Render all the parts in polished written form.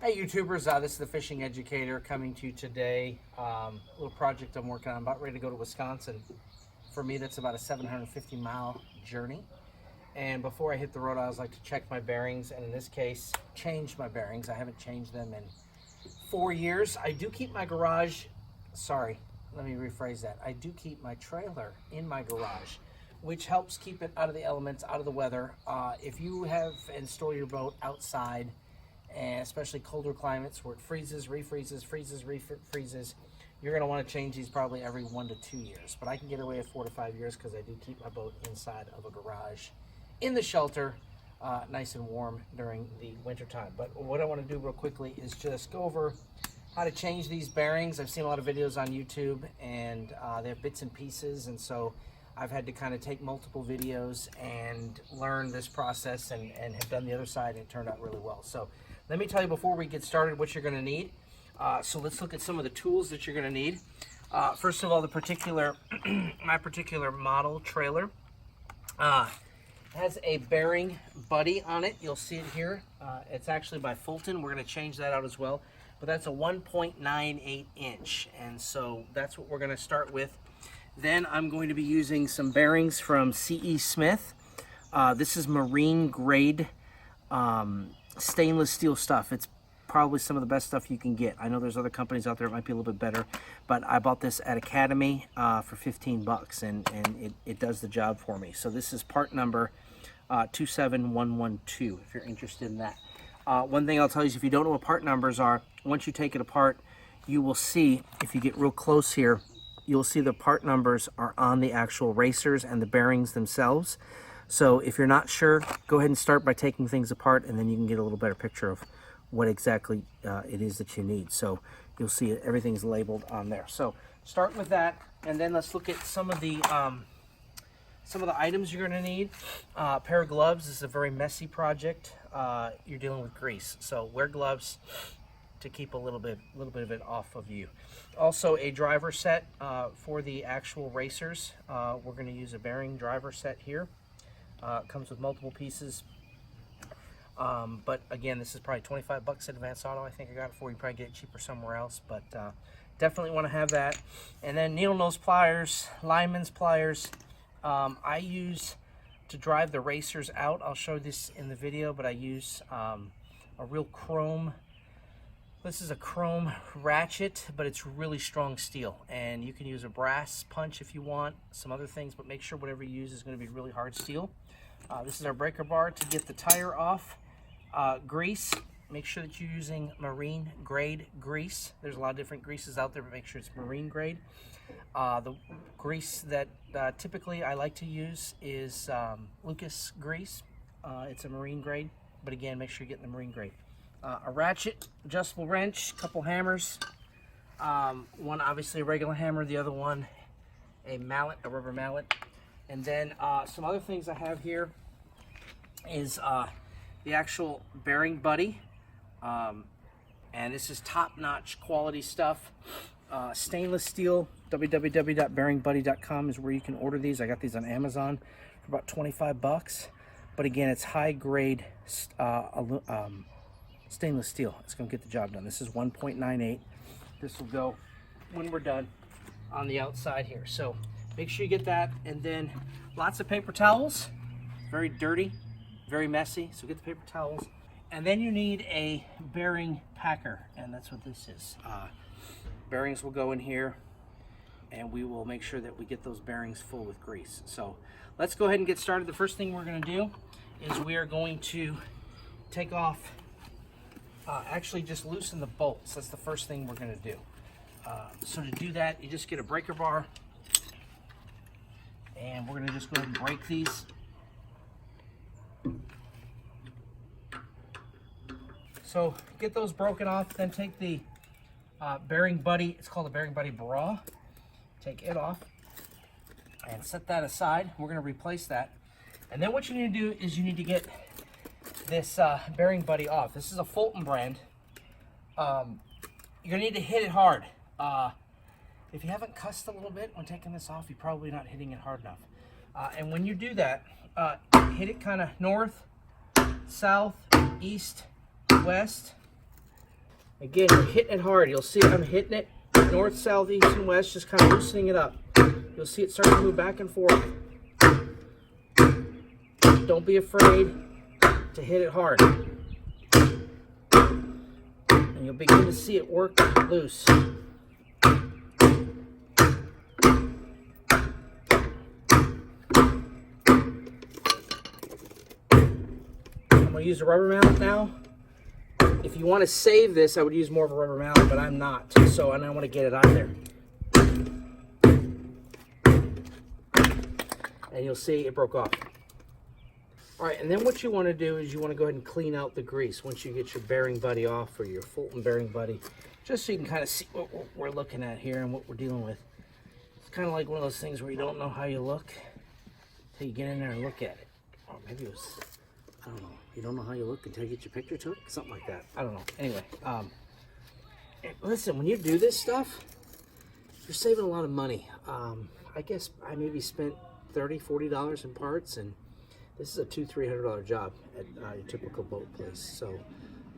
Hey YouTubers, this is the Fishing Educator coming to you today. A little project I'm working on. I'm about ready to go to Wisconsin. For me, that's about a 750-mile journey. And before I hit the road, I always like to check my bearings, and in this case, change my bearings. I haven't changed them in 4 years. I do keep my garage, sorry, let me rephrase that. I do keep my trailer in my garage, which helps keep it out of the elements, out of the weather. If you have and store your boat outside, and especially colder climates where it freezes, refreezes, freezes, refreezes, you're going to want to change these probably every 1 to 2 years. But I can get away with 4 to 5 years because I do keep my boat inside of a garage in the shelter, nice and warm during the winter time. But what I want to do real quickly is just go over how to change these bearings. I've seen a lot of videos on YouTube, and they have bits and pieces, and so I've had to kind of take multiple videos and learn this process, and have done the other side, and it turned out really well. So let me tell you before we get started what you're going to need. So let's look at some of the tools that you're going to need. First of all, the particular my particular model trailer has a bearing buddy on it. You'll see it here. It's actually by Fulton. We're going to change that out as well. But that's a 1.98 inch, and so that's what we're going to start with. Then I'm going to be using some bearings from C.E. Smith. This is marine grade stainless steel stuff. It's probably some of the best stuff you can get. I know there's other companies out there that might be a little bit better, but I bought this at Academy for 15 bucks, and it does the job for me. So this is part number 27112 if you're interested in that. One thing I'll tell you is if you don't know what part numbers are, once you take it apart, you will see, if you get real close here, you'll see the part numbers are on the actual racers and the bearings themselves. So if you're not sure, go ahead and start by taking things apart, and then you can get a little better picture of what exactly it is that you need. So you'll see everything's labeled on there. So start with that, and then let's look at some of the items you're going to need. A pair of gloves. This is a very messy project. You're dealing with grease, so wear gloves to keep a little bit of it off of you. Also, a driver set for the actual racers. We're going to use a bearing driver set here. It comes with multiple pieces. But again, this is probably 25 bucks at Advance Auto. I think I got it for you. Probably get it cheaper somewhere else, but definitely want to have that. And then needle nose pliers, lineman's pliers. I use to drive the racers out. I'll show this in the video, but I use a real chrome. This is a chrome ratchet, but it's really strong steel, and you can use a brass punch if you want, some other things, but make sure whatever you use is going to be really hard steel. This is our breaker bar to get the tire off. Grease, make sure that you're using marine grade grease. There's a lot of different greases out there, but make sure it's marine grade. The grease that typically I like to use is Lucas grease. It's a marine grade, but again, make sure you're getting the marine grade. A ratchet, adjustable wrench, couple hammers. One obviously a regular hammer, the other one a mallet, a rubber mallet. And then some other things I have here is the actual bearing buddy. And this is top-notch quality stuff. Stainless steel, www.bearingbuddy.com is where you can order these. I got these on Amazon for about 25 bucks. But again, it's high-grade stainless steel. It's going to get the job done. This is 1.98. This will go, when we're done, on the outside here. So make sure you get that. And then lots of paper towels. Very dirty, very messy, so get the paper towels. And then you need a bearing packer, and that's what this is. Bearings will go in here, and we will make sure that we get those bearings full with grease. So let's go ahead and get started. The first thing we're going to do is we are going to take off, actually just loosen the bolts. That's the first thing we're going to do. So to do that, you just get a breaker bar, and we're going to just go ahead and break these. So get those broken off, then take the bearing buddy, it's called a bearing buddy bra, take it off and set that aside. We're going to replace that. And then what you need to do is you need to get this bearing buddy off. This is a Fulton brand. You're going to need to hit it hard. If you haven't cussed a little bit when taking this off, you're probably not hitting it hard enough. And when you do that, hit it kind of north, south, east, west, Again, you're hitting it hard. You'll see I'm hitting it north, south, east, and west, just kind of loosening it up. You'll see it start to move back and forth. Don't be afraid to hit it hard. And you'll begin to see it work loose. I'm going to use a rubber mallet now. If you want to save this, I would use more of a rubber mallet, but I'm not. So, and I want to get it out of there. And you'll see it broke off. All right, and then what you want to do is you want to go ahead and clean out the grease once you get your bearing buddy off, or your Fulton bearing buddy, just so you can kind of see what we're looking at here and what we're dealing with. It's kind of like one of those things where you don't know how you look until you get in there and look at it. Or maybe it was, I don't know. You don't know how you look until you get your picture to it? Something like that. I don't know. Anyway, listen, when you do this stuff, you're saving a lot of money. I guess I maybe spent $30, $40 in parts, and this is a $200-300 job at your typical boat place. So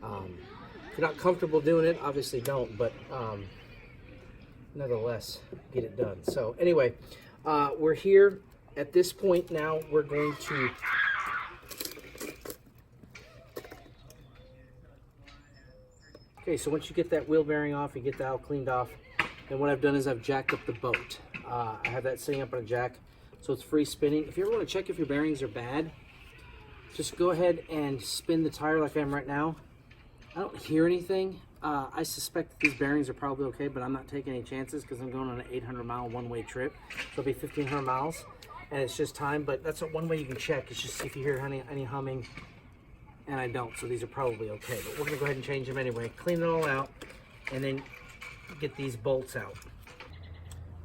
if you're not comfortable doing it, obviously don't, but nevertheless, get it done. So anyway, we're here at this point now. We're going to so once you get that wheel bearing off, you get that all cleaned off, then what I've done is I've jacked up the boat. I have that sitting up on a jack, so it's free spinning. If you ever want to check if your bearings are bad, just go ahead and spin the tire like I am right now. I don't hear anything. I suspect that these bearings are probably okay, but I'm not taking any chances because I'm going on an 800-mile one-way trip. So it'll be 1,500 miles, and it's just time. But that's one way you can check. It's just if you hear any humming, and I don't, so these are probably okay. But we're going to go ahead and change them anyway. Clean it all out, and then get these bolts out.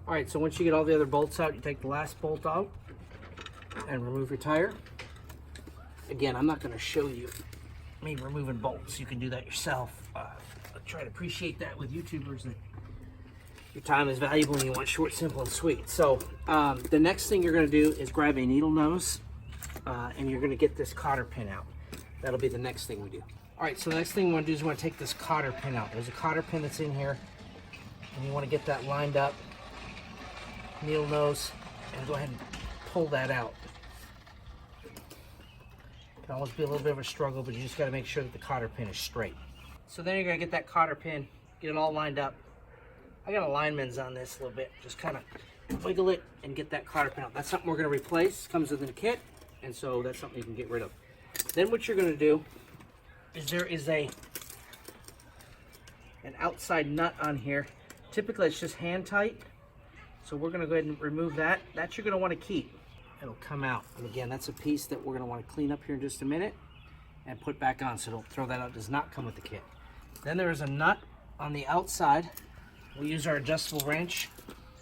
All right, so once you get all the other bolts out, you take the last bolt out and remove your tire. Again, I'm not going to show you me removing bolts. You can do that yourself. I try to appreciate that with YouTubers, that your time is valuable and you want short, simple, and sweet. So the next thing you're going to do is grab a needle nose, and you're going to get this cotter pin out. That'll be the next thing we do. All right, so the next thing we want to do is we want to take this cotter pin out. There's a cotter pin that's in here, and you want to get that lined up, needle nose, and go ahead and pull that out. It can always be a little bit of a struggle, but you just got to make sure that the cotter pin is straight. So then you're going to get that cotter pin, get it all lined up. I got alignments on this a little bit. Just kind of wiggle it and get that cotter pin out. That's something we're going to replace. It comes with the kit, and so that's something you can get rid of. Then what you're going to do is there is an outside nut on here. Typically it's just hand tight, so we're going to go ahead and remove that. That you're going to want to keep. It'll come out, and again, that's a piece that we're going to want to clean up here in just a minute and put back on, so don't throw that out. It does not come with the kit. Then there is a nut on the outside. We'll use our adjustable wrench.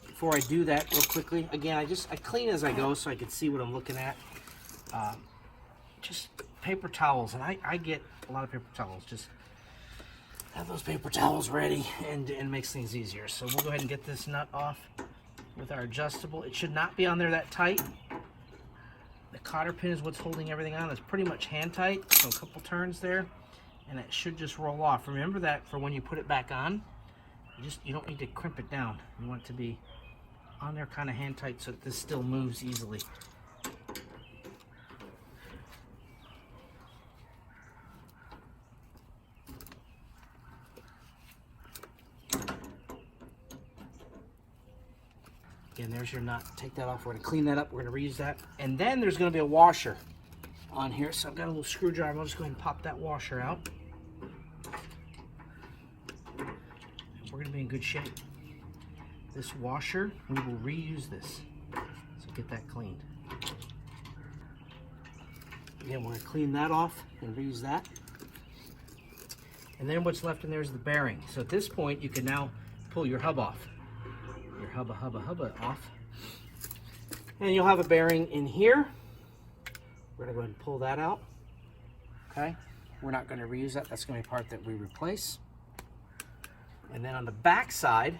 Before I do that real quickly, again, I clean as I go so I can see what I'm looking at. Just paper towels, and I get a lot of paper towels. Just have those paper towels ready, and it makes things easier. So we'll go ahead and get this nut off with our adjustable. It should not be on there that tight. The cotter pin is what's holding everything on. It's pretty much hand tight, so a couple turns there, and it should just roll off. Remember that for when you put it back on, you don't need to crimp it down. You want it to be on there kind of hand tight so that this still moves easily. Again, there's your nut. Take that off. We're going to clean that up. We're going to reuse that. And then there's going to be a washer on here. So I've got a little screwdriver. I'll just go ahead and pop that washer out. We're going to be in good shape. This washer, we will reuse this. So get that cleaned. Again, we're going to clean that off and reuse that. And then what's left in there is the bearing. So at this point, you can now pull your hub off. Your hubba off, and you'll have a bearing in here. We're gonna go ahead and pull that out. Okay, we're not going to reuse that. That's going to be part that we replace. And then on the back side,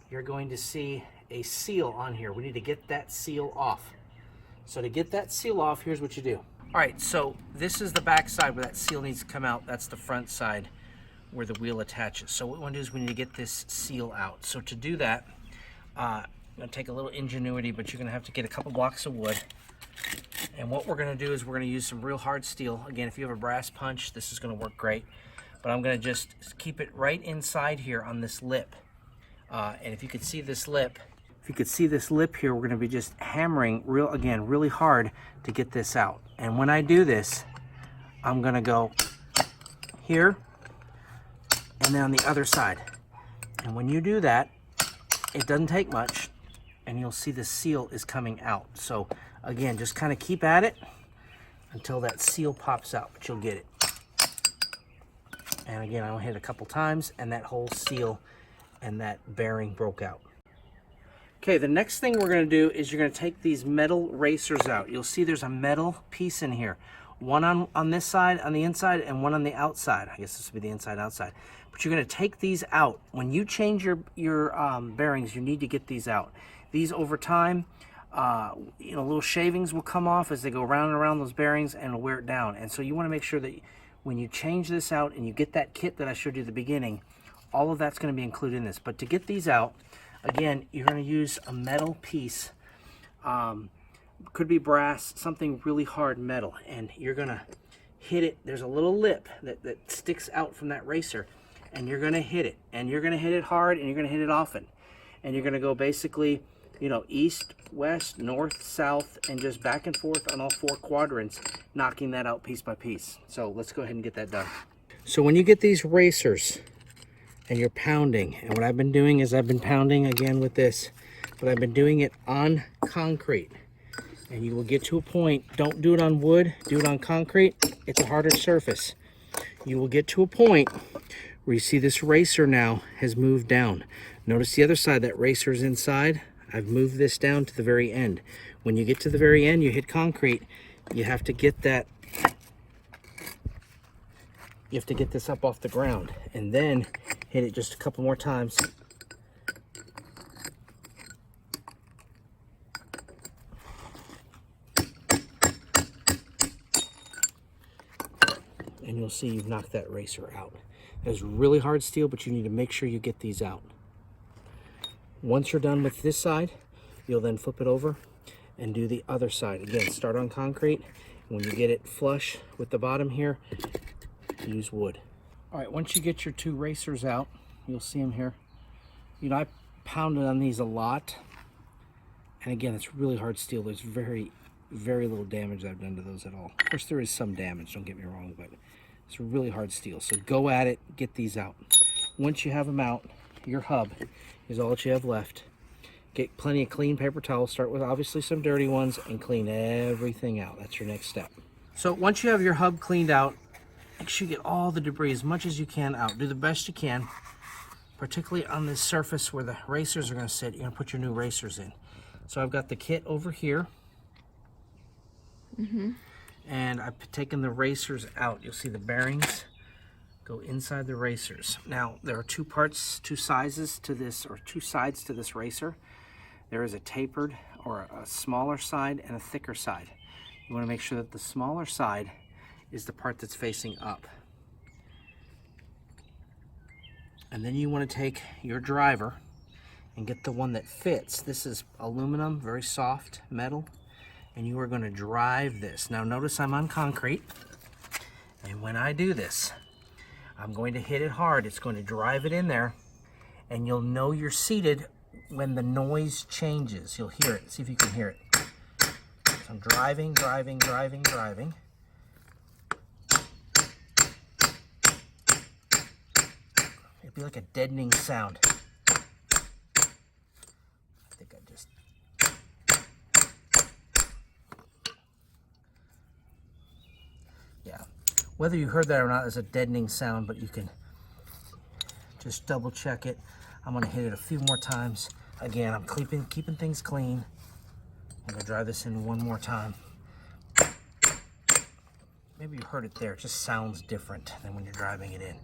you're going to see a seal on here. We need to get that seal off. So to get that seal off, here's what you do. All right, so this is the back side where that seal needs to come out. That's the front side. where the wheel attaches. So what we want to do is we need to get this seal out. So to do that, I'm going to take a little ingenuity, but you're going to have to get a couple blocks of wood. And what we're going to do is we're going to use some real hard steel. Again, if you have a brass punch, this is going to work great. But I'm going to just keep it right inside here on this lip. And if you could see this lip, here, we're going to be just hammering really hard to get this out. And when I do this, I'm going to go here and then on the other side. And when you do that, it doesn't take much, and you'll see the seal is coming out. So again, just kind of keep at it until that seal pops out, but you'll get it. And again, I'll hit it a couple times, and that whole seal and that bearing broke out. Okay, the next thing we're going to do is you're going to take these metal racers out. You'll see there's a metal piece in here. One on this side, on the inside, and one on the outside. I guess this would be the inside outside. But you're going to take these out. When you change your bearings, you need to get these out. These over time, little shavings will come off as they go round and around those bearings, and it'll wear it down. And so you want to make sure that when you change this out and you get that kit that I showed you at the beginning, all of that's going to be included in this. But to get these out, again, you're going to use a metal piece. Could be brass, something really hard metal, and you're going to hit it. There's a little lip that sticks out from that racer, and you're going to hit it, and you're going to hit it hard, and you're going to hit it often, and you're going to go basically, east, west, north, south, and just back and forth on all four quadrants, knocking that out piece by piece. So let's go ahead and get that done. So when you get these racers and you're pounding, and what I've been doing is I've been pounding again with this, but I've been doing it on concrete. And you will get to a point, don't do it on wood, do it on concrete. It's a harder surface. You will get to a point where you see this racer now has moved down. Notice the other side, that racer is inside. I've moved this down to the very end. When you get to the very end, you hit concrete. You have to get that, you have to get this up off the ground, and then hit it just a couple more times. And you'll see you've knocked that racer out. It's really hard steel, but you need to make sure you get these out. Once you're done with this side, you'll then flip it over and do the other side. Again, start on concrete. When you get it flush with the bottom here, use wood. All right, once you get your two racers out, you'll see them here. I pounded on these a lot. And again, it's really hard steel. There's very little damage I've done to those at all. Of course, there is some damage, don't get me wrong, but it's really hard steel. So go at it, get these out. Once you have them out, your hub is all that you have left. Get plenty of clean paper towels. Start with obviously some dirty ones and clean everything out. That's your next step. So once you have your hub cleaned out, make sure you get all the debris as much as you can out. Do the best you can, particularly on this surface where the racers are going to sit. You're going to put your new racers in. So I've got the kit over here. And I've taken the racers out. You'll see the bearings go inside the racers. Now there are two sizes to this, or two sides to this racer. There is a tapered or a smaller side and a thicker side. You want to make sure that the smaller side is the part that's facing up. And then you want to take your driver and get the one that fits. This is aluminum, very soft metal. And you are going to drive this. Now notice I'm on concrete, and when I do this, I'm going to hit it hard. It's going to drive it in there, and you'll know you're seated when the noise changes. You'll hear it. See if you can hear it. So I'm driving. It'd be like a deadening sound. I think I just... Yeah, whether you heard that or not is a deadening sound, but you can just double check it. I'm going to hit it a few more times. Again, I'm keeping things clean. I'm going to drive this in one more time. Maybe you heard it there. It just sounds different than when you're driving it in.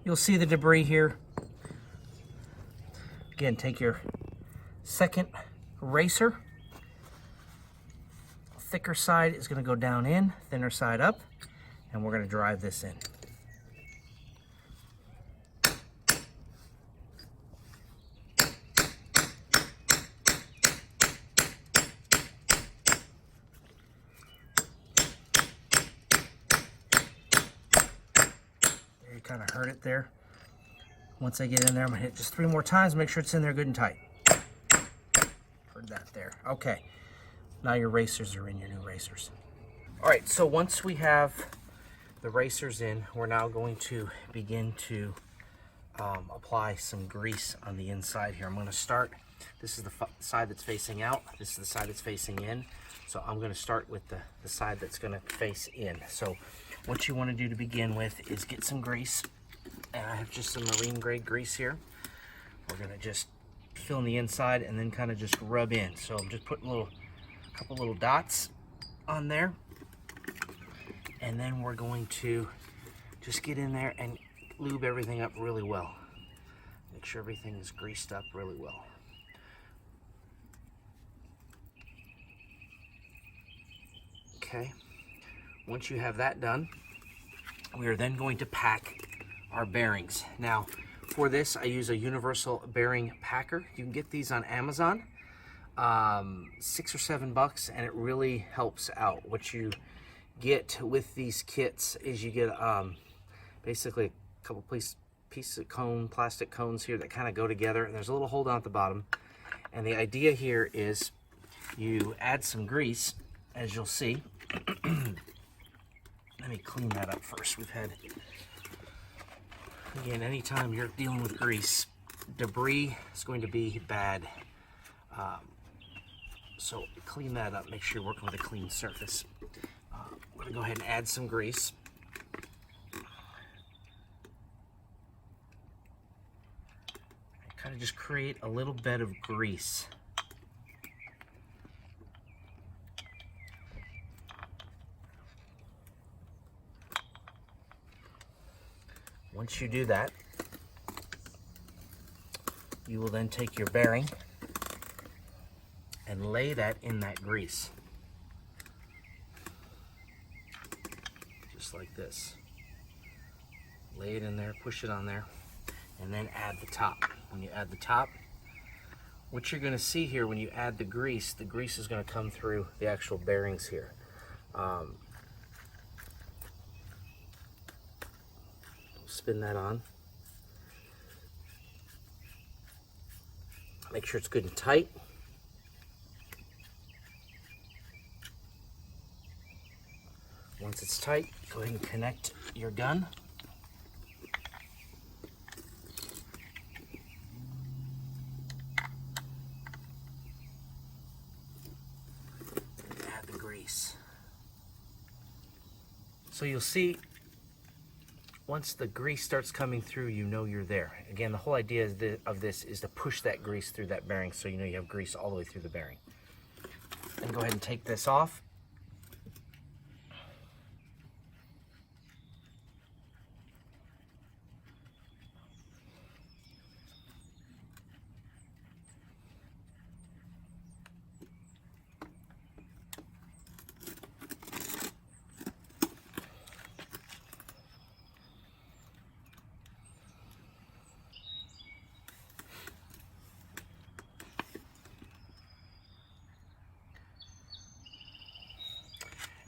You'll see the debris here. Again, take your second racer. Thicker side is going to go down in, thinner side up. And we're going to drive this in. I kind of heard it there. Once I get in there, I'm gonna hit just 3 more times, make sure it's in there good and tight. Heard that there. Okay, now your racers are in, your new racers. All right, so once we have the racers in, we're now going to begin to apply some grease on the inside here. I'm gonna start, this is the side that's facing out, this is the side that's facing in. So I'm gonna start with the side that's gonna face in. So what you wanna do to begin with is get some grease. And I have just some marine grade grease here. We're gonna just fill in the inside and then kind of just rub in. So I'm just putting a couple little dots on there. And then we're going to just get in there and lube everything up really well. Make sure everything is greased up really well. Okay, once you have that done, we are then going to pack our bearings. Now, for this, I use a universal bearing packer. You can get these on Amazon, $6 or $7, and it really helps out. What you get with these kits is you get basically a couple pieces of plastic cones here that kind of go together, and there's a little hole down at the bottom. And the idea here is you add some grease, as you'll see. Let me clean that up first. We've had, again, anytime you're dealing with grease, debris is going to be bad. So clean that up, make sure you're working with a clean surface. We're gonna go ahead and add some grease. Kind of just create a little bed of grease. Once you do that, you will then take your bearing and lay that in that grease. Just like this. Lay it in there, push it on there, and then add the top. When you add the top, what you're gonna see here when you add the grease is gonna come through the actual bearings here. Spin that on. Make sure it's good and tight. Once it's tight, go ahead and connect your gun. Add the grease. So you'll see, once the grease starts coming through, you know you're there. Again, the whole idea of this is to push that grease through that bearing so you know you have grease all the way through the bearing. Then go ahead and take this off.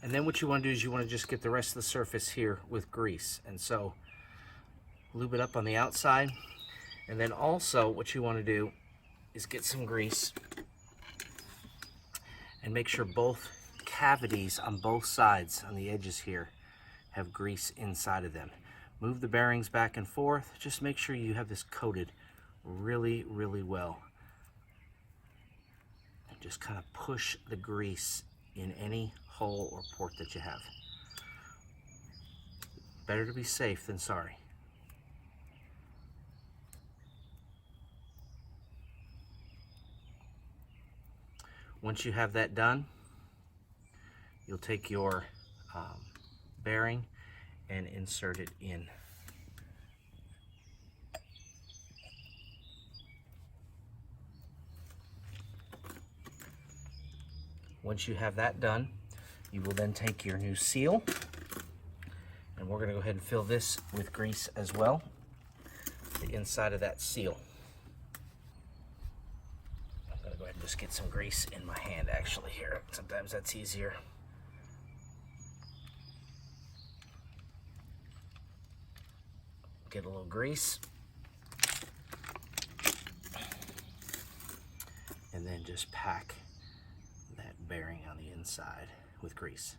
And then what you want to do is you want to just get the rest of the surface here with grease. And so lube it up on the outside. And then also what you want to do is get some grease and make sure both cavities on both sides on the edges here have grease inside of them. Move the bearings back and forth. Just make sure you have this coated really, really well. And just kind of push the grease in any hole or port that you have. Better to be safe than sorry. Once you have that done, you'll take your bearing and insert it in. Once you have that done, you will then take your new seal, and we're going to go ahead and fill this with grease as well, the inside of that seal. I'm going to go ahead and just get some grease in my hand actually here. Sometimes that's easier. Get a little grease. And then just pack that bearing on the inside with grease.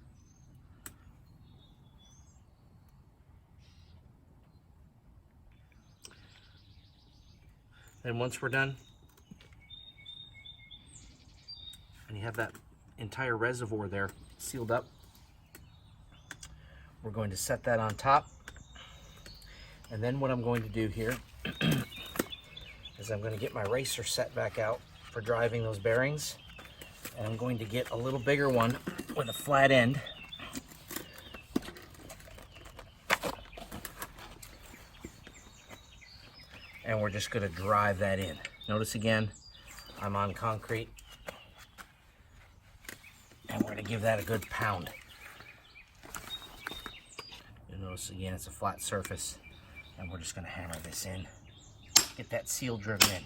And once we're done, and you have that entire reservoir there sealed up, we're going to set that on top. And then what I'm going to do here is I'm going to get my racer set back out for driving those bearings. And I'm going to get a little bigger one with a flat end. And we're just going to drive that in. Notice again, I'm on concrete. And we're going to give that a good pound. You'll notice again, it's a flat surface. And we're just going to hammer this in. Get that seal driven in.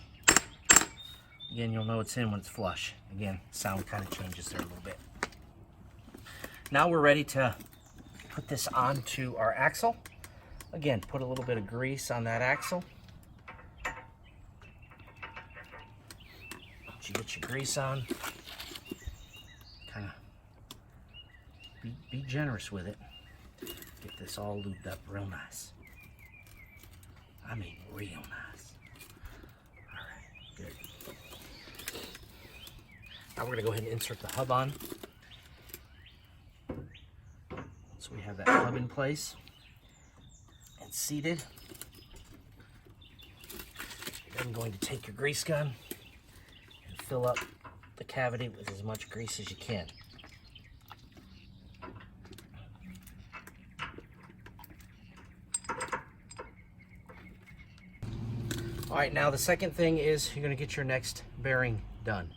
Again, you'll know it's in when it's flush. Again, sound kind of changes there a little bit. Now we're ready to put this onto our axle. Again, put a little bit of grease on that axle. Once you get your grease on, kind of be generous with it. Get this all lubed up real nice. I mean, real nice. All right, good. Now we're going to go ahead and insert the hub on. So we have that hub in place and seated. You're then going to take your grease gun and fill up the cavity with as much grease as you can. All right, now the second thing is you're going to get your next bearing done.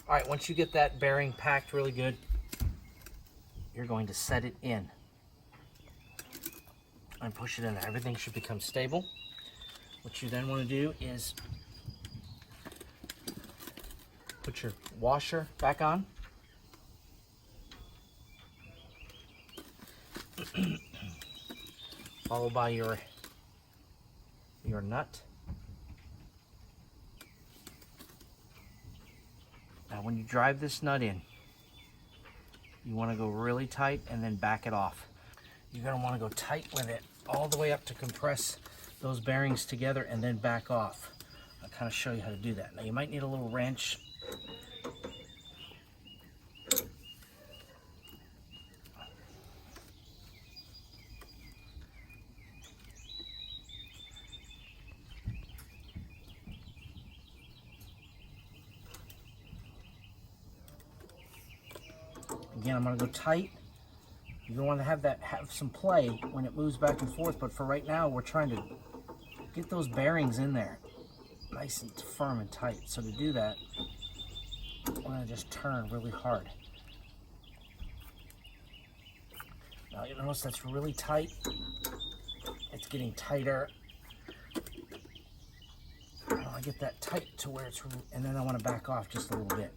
All right, once you get that bearing packed really good, you're going to set it in and push it in there. Everything should become stable. What you then want to do is put your washer back on. Followed by your nut. Now when you drive this nut in, you want to go really tight and then back it off. You're going to want to go tight with it all the way up to compress those bearings together and then back off. I'll kind of show you how to do that. Now you might need a little wrench. Again, I'm going to go tight. You're going to want to have some play when it moves back and forth, but for right now, we're trying to get those bearings in there nice and firm and tight. So to do that, we're going to just turn really hard. Now you notice that's really tight. It's getting tighter. I want to get that tight to where it's, and then I want to back off just a little bit.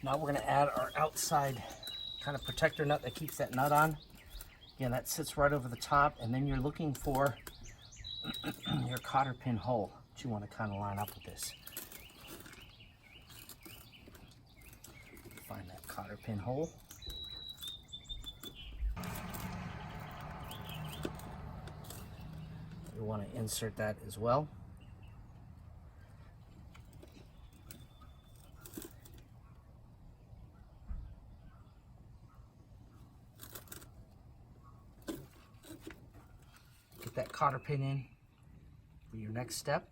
Now we're going to add our outside kind of protector nut that keeps that nut on. Again, that sits right over the top, and then you're looking for your cotter pin hole that you want to kind of line up with this. Find that cotter pin hole. You want to insert that as well. Get that cotter pin in for your next step.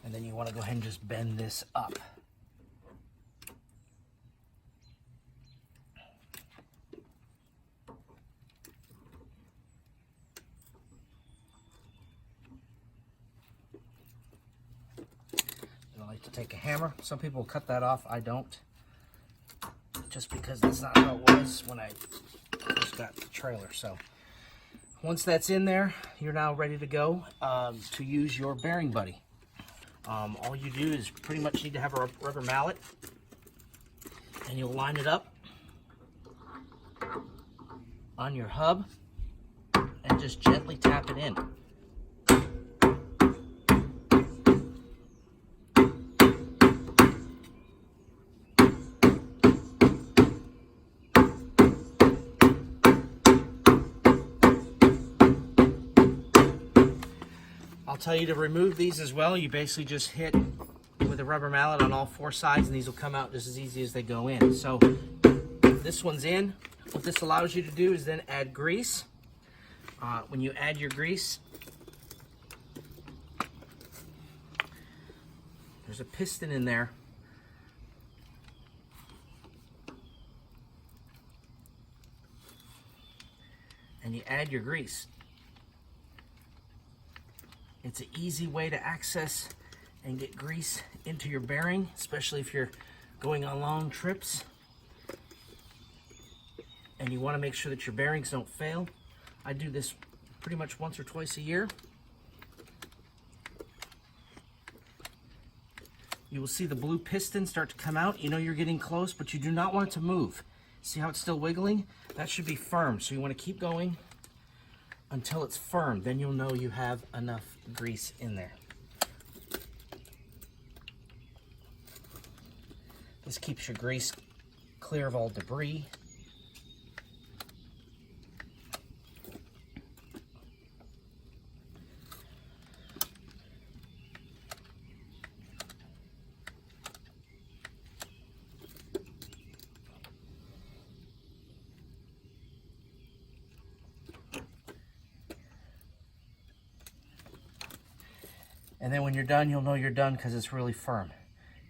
And then you want to go ahead and just bend this up. like to take a hammer. Some people cut that off. I don't. Just because that's not how it was when I first got the trailer. So once that's in there, you're now ready to go to use your bearing buddy. All you do is pretty much need to have a rubber mallet, and you'll line it up on your hub and just gently tap it in. I'll tell you to remove these as well. You basically just hit with a rubber mallet on all four sides, and these will come out just as easy as they go in. So this one's in. What this allows you to do is then add grease. When you add your grease, there's a piston in there. And you add your grease. It's an easy way to access and get grease into your bearing, especially if you're going on long trips and you want to make sure that your bearings don't fail. I do this pretty much once or twice a year. You will see the blue piston start to come out. You know you're getting close, but you do not want it to move. See how it's still wiggling? That should be firm, so you want to keep going until it's firm. Then you'll know you have enough grease in there. This keeps your grease clear of all debris. And then when you're done, you'll know you're done because it's really firm.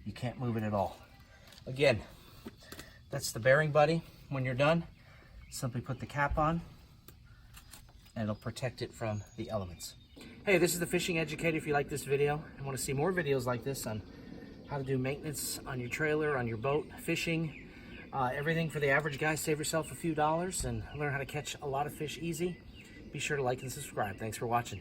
You can't move it at all. Again, that's the bearing buddy. When you're done, simply put the cap on and it'll protect it from the elements. Hey, this is the Fishing Educator. If you like this video and want to see more videos like this on how to do maintenance on your trailer, on your boat, fishing, everything for the average guy, save yourself a few dollars and learn how to catch a lot of fish easy, be sure to like and subscribe. Thanks for watching.